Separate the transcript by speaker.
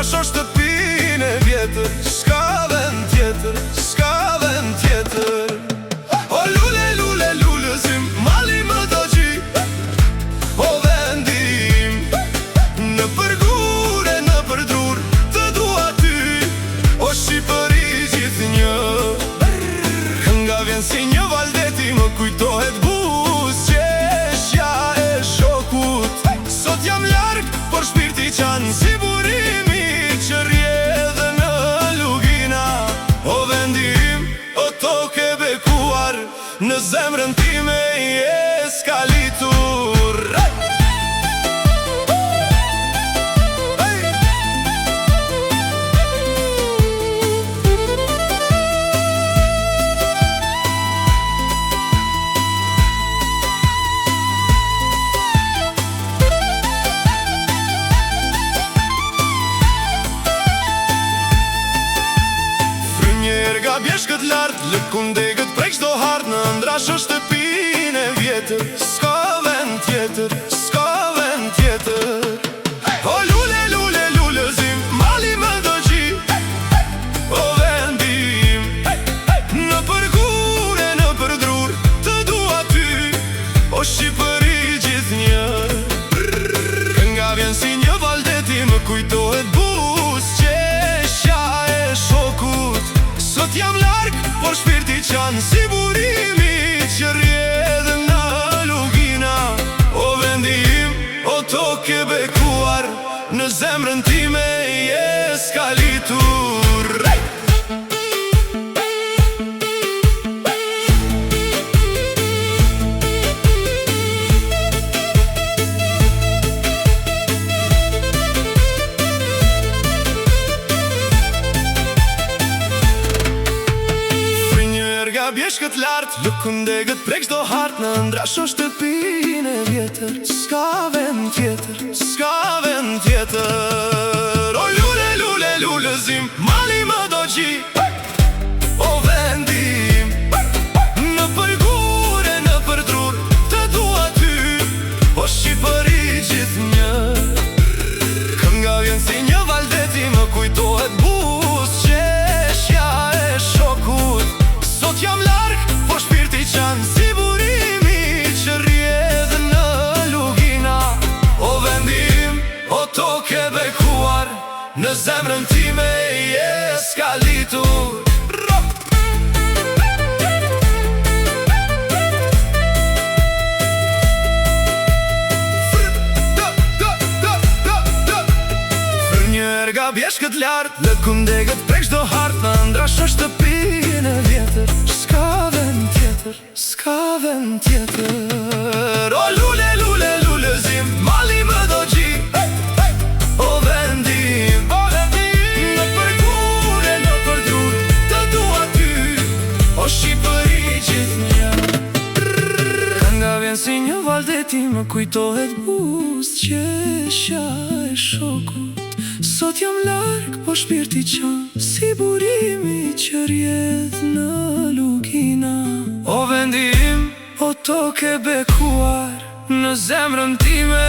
Speaker 1: Ndrasho shtëpinë e vjetër, s'ka vend tjetër, s'ka vend tjetër. O lule, lule, lulezim, mali më do gji, o vendi im. Në përgure, në përdrur, të dua ty, o Shqipëri gjithnjë. Nga vjen si një valdeti, më kujtohet buzëqeshja e shokut. Sot jam larg, por shpirti qanë si burimi që rjedhë në lugina. O vendi im, o tokë e bekuar, në zemrën time je skalitur. Bjesh këtë lartë, lëkun degët prek shdo hartë. Në ndrasho shtëpinë e vjetër, s'ka vend tjetër, s'ka vend tjetër. O lule, lule, lulezim, mali më do gji, o vendi im. Në përgure, në përdrur, të dua ty, o Shqipëri gjithnjë. Nga vjen si një valdeti, më kujtohet buzëqeshja e shokut. Sot jam larg, por shpirti qanë si burimi që rjedhë në lugina. O vendi im, o tokë e bekuar, në zemrën time je skalitur. Bjesh këtë lartë, lëkun degët prek shdo hartë. Në ndrasho shtëpinë e vjetër, s'ka vend tjetër, s'ka vend tjetër. O lule, lule, lulezim, mali më do gji, o vendi im. Në përgure, në përdrur, të dua ty, o Shqipëri gjithnjë. Kënga vjen si një valdeti, më kujtohet buzëqeshja e shokut. Sot jam larg, po shpirti qanë si burimi që rjedhë në lugina. O vendi im, o tokë e bekuar, në zemrën time je skalitur. Nga bjesh këtë lartë, lëkun degët prek shdo hartë. Në ndrasho shtëpinë e vjetër, s'ka vend tjetër, s'ka vend tjetër. O lule, lule, lulezim, mali më do gji, o vendi im. Në përgure, në përdrur, të dua ty, o Shqipëri gjithnjë. Nga vjen si një valdeti, më kujtohet buzëqeshja e shokut. Sot jam larg, po shpirti qanë si burimi që rjedhë në lugina. O vendi im, o tokë e bekuar, në zemrën time